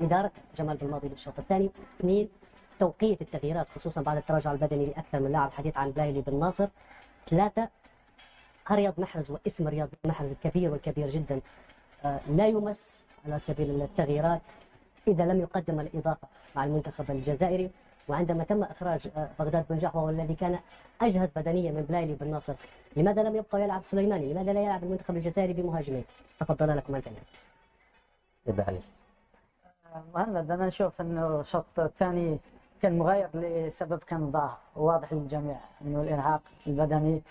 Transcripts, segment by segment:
إدارة جمال بالماضي للشوط الثاني. 2 توقيت التغييرات خصوصا بعد التراجع البدني لأكثر من لاعب، حديث عن بلايلي بن ناصر. 3 رياض محرز، واسم رياض محرز الكبير والكبير جدا لا يمس على سبيل التغييرات إذا لم يقدم الإضافة مع المنتخب الجزائري. وعندما تم إخراج بغداد بن جحوة والذي كان أجهز بدنيا من بلايلي بن ناصر، لماذا لم يبقى يلعب سليماني؟ لماذا لا يلعب المنتخب الجزائري بمهاجمين؟ تفضل لكم الكلام. يبدا عليك. مهند، أنا نشوف أنه الشوط الثاني كان مغاير لسبب كان ظاهر واضح للجميع، أنه الإرهاق البدني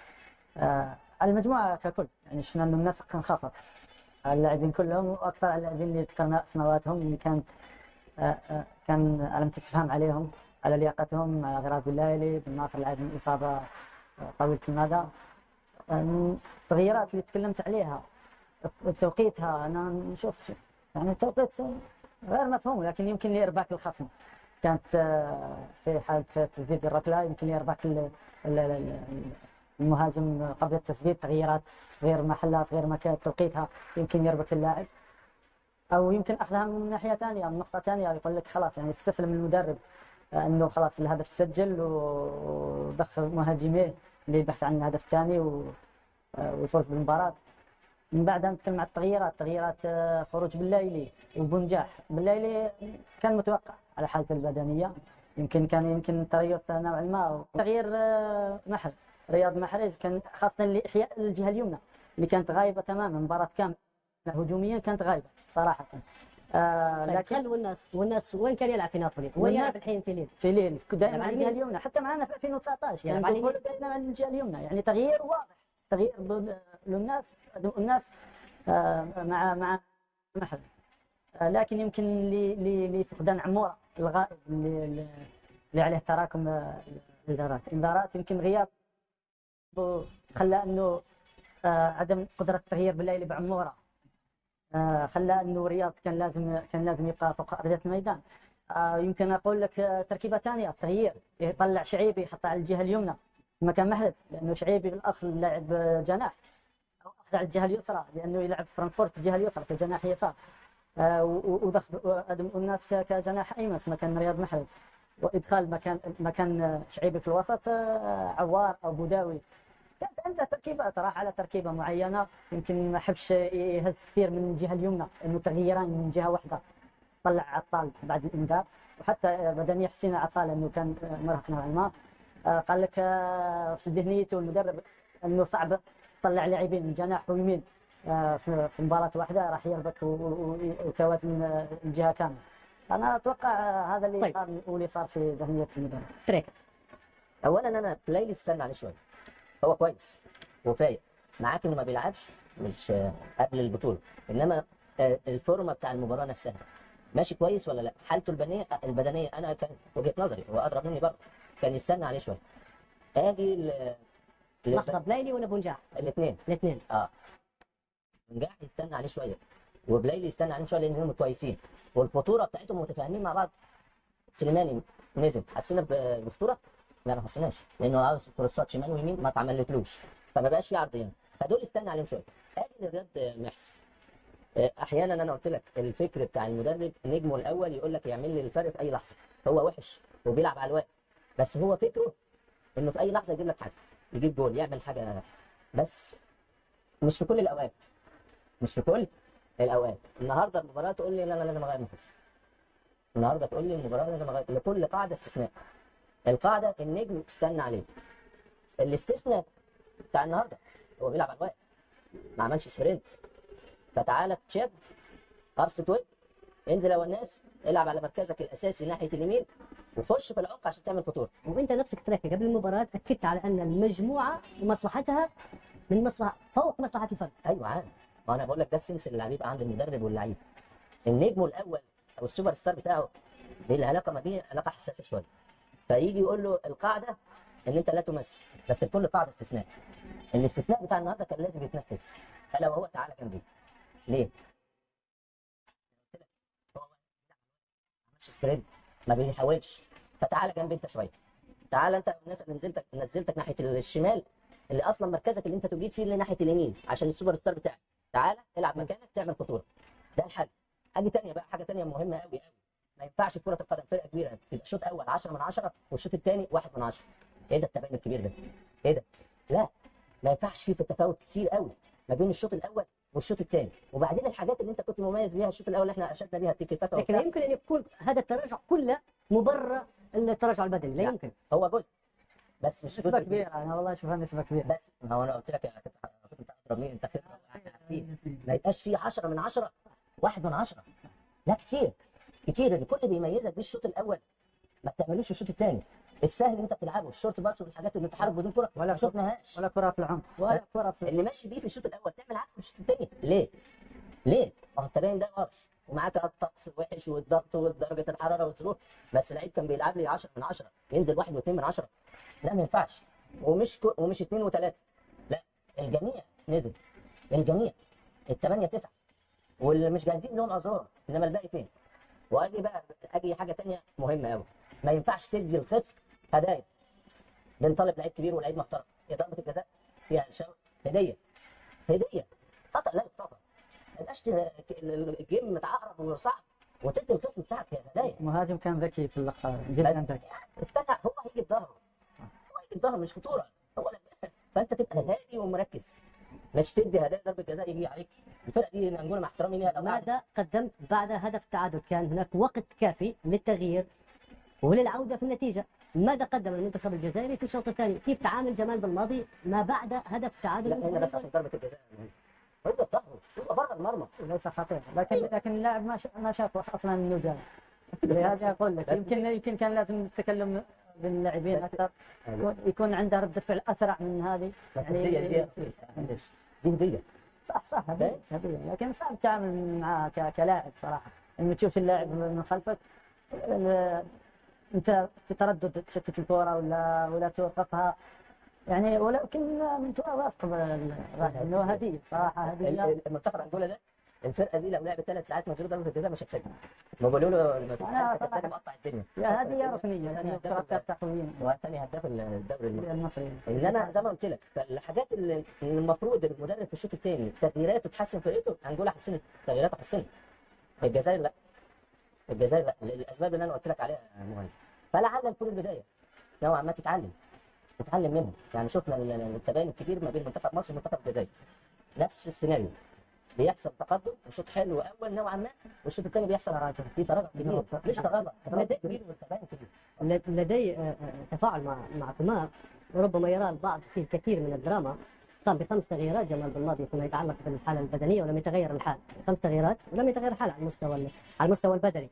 على المجموعة ككل. يعني شفنا أنه النسق انخفض، اللاعبين كلهم وأكثر اللاعبين اللي ذكرنا سنواتهم اللي كانت كان علامة استفهام عليهم، على لياقتهم، على غراب بلايلي بن ناصر لاعب من إصابة طويلة المدى. التغييرات اللي تكلمت عليها توقيتها أنا نشوف يعني التوقيت غير مفهوم، لكن يمكن لإرباك الخصم. كانت في حالة تسديد الركلة يمكن لإرباك المهاجم قبل التسديد، تغييرات في غير محلها في غير مكان توقيتها يمكن يربك اللاعب، او يمكن اخذها من ناحيه ثانيه من نقطه ثانيه، يقول لك خلاص يعني استسلم المدرب انه خلاص الهدف تسجل ودخل مهاجميه للبحث عن الهدف الثاني والفوز بالمباراه. من بعد نتكلم عن التغييرات خروج بلايلي وبنجاح. بلايلي كان متوقع على حالته البدنيه، يمكن تريث نوعا ما. تغيير رياض محرز كان خاصه لاحياء الجهه اليمنى اللي كانت غايبه تماما مباراه كامله، هجوميا كانت غايبه صراحه. طيب لكن والناس وين كان يلعب في نابولي؟ هو يلعب الحين في ليل دائما على الجهه اليمنى، حتى معنا في 2019 يعني نقول دائما على الجهه اليمنى. يعني تغيير واضح، تغيير للناس مع محرز. لكن يمكن لفقدان عموره الغائب اللي عليه تراكم انذارات، يمكن غياب خلى انه عدم قدره التغيير بلايلي بعموره، خلى انه رياض كان لازم يبقى فوق ارضيه الميدان. يمكن اقول لك تركيبه ثانيه، التغيير يطلع شعيبي يحطه على الجهه اليمنى مكان محرز، لانه شعيبي بالاصل لاعب جناح، او اخذ على الجهه اليسرى لانه يلعب في فرانكفورت الجهه اليسرى كجناح يسار، ودخل الناس كجناح ايمن في مكان رياض محرز، وادخال مكان شعيبي في الوسط عوار او بوداوي. كانت عنده تركيبات، راح على تركيبه معينه. يمكن ما احبش يهز كثير من الجهه اليمنى، انه تغييران من جهه واحده. طلع عطال بعد الانذار، وحتى بدنيا حسين عطال انه كان مرهق نوعا ما. قال لك في ذهنيته المدرب انه صعب تطلع لاعبين من جناح ويمين في مباراه واحده، راح يربك وتوازن الجهه كامله. انا اتوقع هذا اللي صار واللي صار في ذهنيه المدرب. تريك. اولا انا بلايلي استنى عليه شويه، هو كويس وفايق معاك انه ما بيلعبش مش قبل البطوله، انما الفورمه بتاع المباراه نفسها ماشي كويس ولا لا؟ حالته البدنيه انا كان وجهه نظري، هو اضرب مني برضه، كان يستنى عليه شويه. اجي لحظه، بلايلي ولا بنجاح؟ الاثنين. بنجاح يستنى عليه شويه وبلايلي يستنى عليه شويه لانهم كويسين والخطوره بتاعتهم متفاهمين مع بعض. سليماني نزل، حسينا بخطوره؟ لا ما حسيناش، لانه عاوز كروسات شمال ويمين ما اتعملتلوش، فما بقاش في عرضيات، فدول استنى عليهم شويه. اجي للرياض محرز، احيانا انا قلت لك الفكر بتاع المدرب نجمه الاول يقول لك يعمل لي الفرق في اي لحظه، هو وحش وبيلعب على الواقف، بس هو فكره انه في اي لحظه يجيب لك حاجه، يجيب جول، يعمل حاجه، بس مش في كل الاوقات. النهارده المباراه تقول لي لا انا لازم اغير محرز، النهارده تقول لي المباراه لازم اغير، لكل قاعده استثناء. القاعده النجم استنى عليه، الاستثناء بتاع النهارده هو بيلعب على الواقف، ما عملش سبرنت، فتعالى تشد قرصة ود، انزل يا الناس، العب على مركزك الاساسي ناحيه اليمين وخش في العمق عشان تعمل خطوره. وانت نفسك تركي قبل المباراه اكدت على ان المجموعه مصلحتها من مصلحه فوق مصلحه الفرد. ايوه عارف، ما انا بقول لك ده السنس اللي بيبقى عند المدرب واللعيب. النجم الاول او السوبر ستار بتاعه دي العلاقه ما بيه علاقه حساسه شويه، فيجي يقول له القاعده ان انت لا تمثل، بس لكل قاعده استثناء. الاستثناء بتاع النهارده كان لازم يتنفذ، الا وهو تعالى جنبي. ليه؟ هو ما عملش سبرنت، ما بيحاولش، فتعالى جنبي انت شويه. تعالى انت الناس اللي نزلتك ناحيه الشمال، اللي اصلا مركزك اللي انت تجيد فيه اللي ناحيه اليمين عشان السوبر ستار بتاعك، تعالى العب مكانك تعمل خطوره. ده الحل. حاجه ثانيه بقى، حاجه ثانيه مهمه قوي قوي، ما ينفعش كره القدم فرقه كبيره تبقى الشوط الاول 10 من 10 والشوط الثاني 1 من 10. ايه ده التباين الكبير ده؟ ايه ده؟ لا، ما ينفعش في تفاوت كتير قوي ما بين الشوط الاول والشوط الثاني. وبعدين الحاجات اللي انت كنت مميز بيها الشوط الاول اللي احنا اشدنا بيها تيكي تاكا لكن لا يمكن ان يكون هذا التراجع كله مبرر التراجع البدني، لا يمكن. هو جزء بس مش نسبة جزء كبيرة، أنا والله أشوفها نسبة كبيرة. بس ما هو انا قلت لك كنت اضرب مين انت خبره عارفين. ما يبقاش فيه 10 من 10 1 من 10. لا كتير كتير. اللي كل بيميزك بيه الشوط الاول ما بتعملوش في الشوط الثاني. السهل اللي انت بتلعبه الشورت باس والحاجات اللي بتحارب بدون كره ولا ما شفناهاش. ولا كرة في العمق ولا كرة في اللي ماشي بيه في الشوط الاول تعمل عكسه في الشوط الثاني ليه؟ ليه؟ ما هو التباين ده واضح ومعاك الطقس الوحش والضغط ودرجه الحراره والظروف. بس لعيب كان بيلعب لي 10 من 10 ينزل 1 و2 من 10. لا ما ينفعش. ومش 2 و3. لا، الجميع نزل. الجميع الثمانيه 9 واللي مش جاهزين لهم اعذار، انما الباقي فين؟ اجي حاجه ثانيه مهمه قوي. ما ينفعش تدي الخصم هدايا. بنطالب لعيب كبير ولعيب محترم، هي ضربه الجزاء فيها هديه. هديه خطا لا يغتفر. ما يبقاش الجيم متعقرب وصعب وتدي الخصم بتاعك هدايا. المهاجم كان ذكي في اللقطة جدا ذكي. استنى، هو هيجي بظهره. هو هيجي بظهره مش خطوره. فانت تبقى هادي ومركز، مش تدي هدايا ضربه جزاء يجي عليك. الفرقه دي نقول مع احترامي ليها ماذا قدمت بعد هدف التعادل؟ كان هناك وقت كافي للتغيير وللعوده في النتيجه. ماذا قدم المنتخب الجزائري في الشوط الثاني؟ كيف تعامل جمال بالماضي ما بعد هدف التعادل؟ لا هنا بس عشان ضربه الجزاء هو بظهره، هو بره المرمى. ليس خطير، لكن اللاعب ما شافه اصلا انه جاي. لهذا اقول لك يمكن كان لازم التكلم باللاعبين اكثر، يكون عنده رده فعل اسرع من هذه. يعني دي هديه. صح هديه، لكن صعب التعامل معها كلاعب صراحه. لما تشوف اللاعب من خلفك انت في تردد تشتت الكره ولا توقفها يعني. ولكن من توافق انه هديه صراحه. هديه. المنتخب انجولا ده الفرقه دي لو لعبت 3 ساعات من غير ضربه الجزاء مش هتسجل. ما بيقولوا له ما فيش مقطع الدنيا. يا هديه ركنيه يعني الكره تقويين. وثاني هداف الدوري المصري. انما زي ما قلت لك، فالحاجات اللي المفروض المدرب في الشوط الثاني تغييراته تحسن فرقته، انجولا حسنت تغييراته حسنت. الجزائر لا. الجزائر لا، الاسباب اللي انا قلت لك عليها مهمه. فلعل تكون البدايه نوعا ما تتعلم منهم. يعني شفنا التباين الكبير ما بين منتخب مصر ومنتخب الجزائر. نفس السيناريو بيحصل تقدم وشوط حلو اول نوعا ما، والشوط الثاني بيحصل في تراجع كبير. مش تراجع كبير والتباين كبير. لدي تفاعل مع كومان، وربما يرى البعض فيه كثير من الدراما. قام ب5 تغييرات جمال بالماضي فيما يتعلق بالحاله البدنيه ولم يتغير الحال. 5 تغييرات ولم يتغير الحال على المستوى البدني.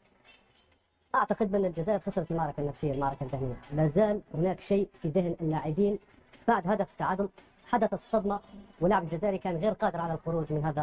اعتقد بان الجزائر خسرت المعركه النفسيه، المعركه الذهنيه. لا زال هناك شيء في ذهن اللاعبين بعد هدف التعادل حدث الصدمه، واللاعب الجزائري كان غير قادر على الخروج من هذا